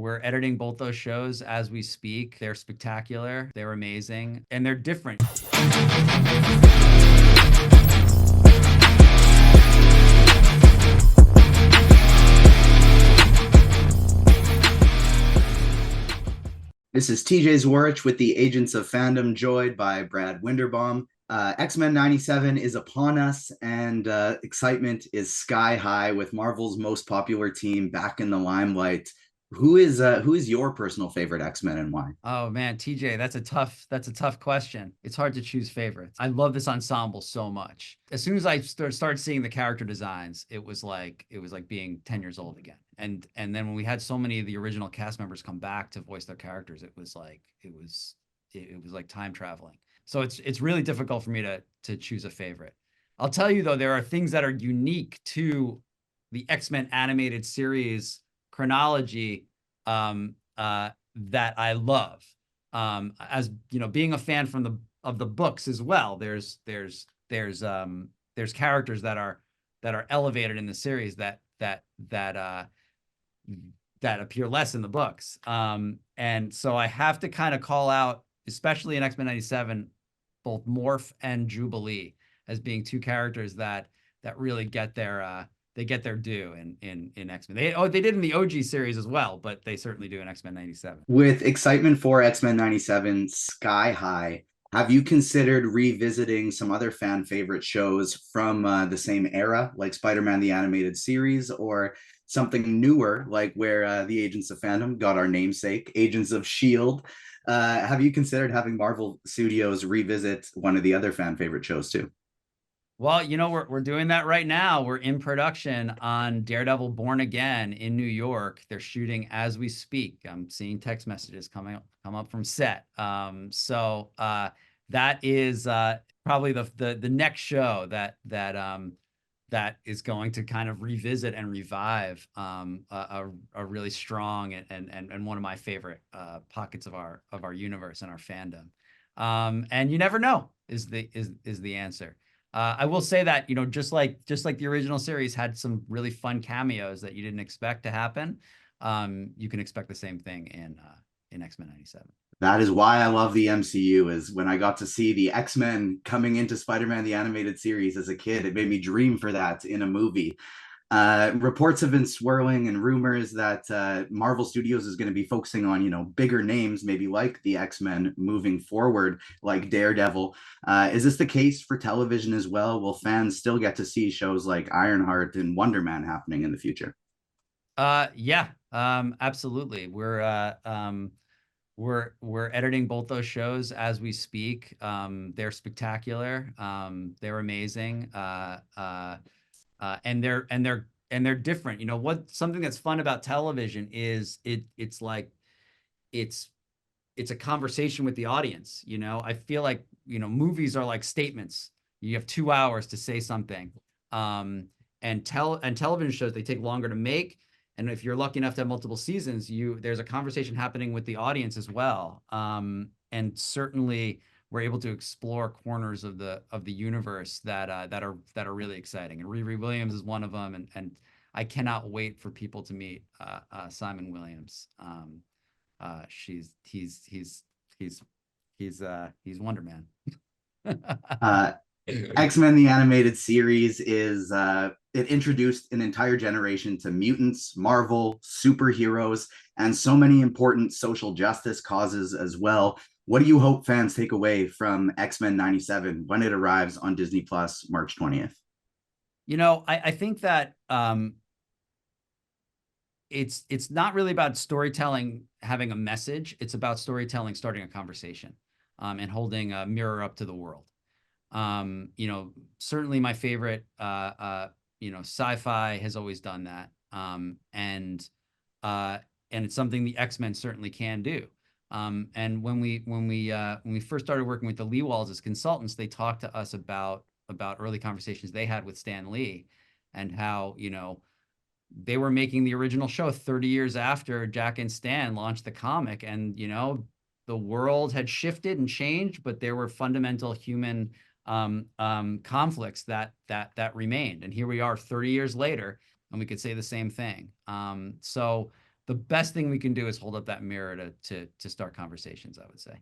We're editing both those shows as we speak. They're spectacular. They're amazing, and they're different. This is TJ Zwarich with the Agents of Fandom, joined by Brad Winderbaum. X-Men 97 is upon us, and excitement is sky high with Marvel's most popular team back in the limelight. Who is your personal favorite X-Men and why? Oh man, TJ, that's a tough question. It's hard to choose favorites. I love this ensemble so much. As soon as I started seeing the character designs, it was like being 10 years old again. And then when we had so many of the original cast members come back to voice their characters, it was like time traveling. So it's really difficult for me to choose a favorite. I'll tell you though, there are things that are unique to the X-Men animated series chronology that I love. As you know, being a fan of the books as well, there's characters that are elevated in the series that appear less in the books. And so I have to kind of call out, especially in X-Men 97, both Morph and Jubilee as being two characters that really get their due in X-Men. They did in the OG series as well, but they certainly do in X-Men 97. With excitement for X-Men 97 sky high, have you considered revisiting some other fan favorite shows from the same era, like Spider-Man the Animated Series, or something newer, like where the Agents of Fandom got our namesake, Agents of S.H.I.E.L.D.? Have you considered having Marvel Studios revisit one of the other fan favorite shows too? Well, you know, we're doing that right now. We're in production on Daredevil Born Again in New York. They're shooting as we speak. I'm seeing text messages come up from set. So that is probably the next show that is going to kind of revisit and revive a really strong and one of my favorite pockets of our universe and our fandom. And you never know is the answer. I will say that, you know, just like the original series had some really fun cameos that you didn't expect to happen, you can expect the same thing in X-Men 97. That is why I love the MCU, is when I got to see the X-Men coming into Spider-Man the Animated Series as a kid, it made me dream for that in a movie. Reports have been swirling and rumors that Marvel Studios is going to be focusing on, bigger names, maybe like the X-Men moving forward, like Daredevil. Is this the case for television as well? Will fans still get to see shows like Ironheart and Wonderman happening in the future? Yeah, absolutely. We're editing both those shows as we speak. They're spectacular. They're amazing. And they're different. You know what? Something that's fun about television is it's a conversation with the audience. You know, I feel like, movies are like statements. You have 2 hours to say something. And television shows, they take longer to make. And if you're lucky enough to have multiple seasons, there's a conversation happening with the audience as well. And certainly we're able to explore corners of the universe that are really exciting. And Riri Williams is one of them, and I cannot wait for people to meet Simon Williams. He's Wonder Man. Uh, X-Men the Animated Series is it introduced an entire generation to mutants, Marvel, superheroes, and so many important social justice causes as well. What do you hope fans take away from X-Men 97 when it arrives on Disney Plus March 20th? You know, I think that it's not really about storytelling having a message. It's about storytelling starting a conversation, and holding a mirror up to the world. Certainly my favorite, sci-fi has always done that. And it's something the X-Men certainly can do. And when we first started working with the Lee Walls as consultants, they talked to us about early conversations they had with Stan Lee, and how, they were making the original show 30 years after Jack and Stan launched the comic, and the world had shifted and changed, but there were fundamental human conflicts that remained. And here we are 30 years later, and we could say the same thing. So the best thing we can do is hold up that mirror to start conversations, I would say.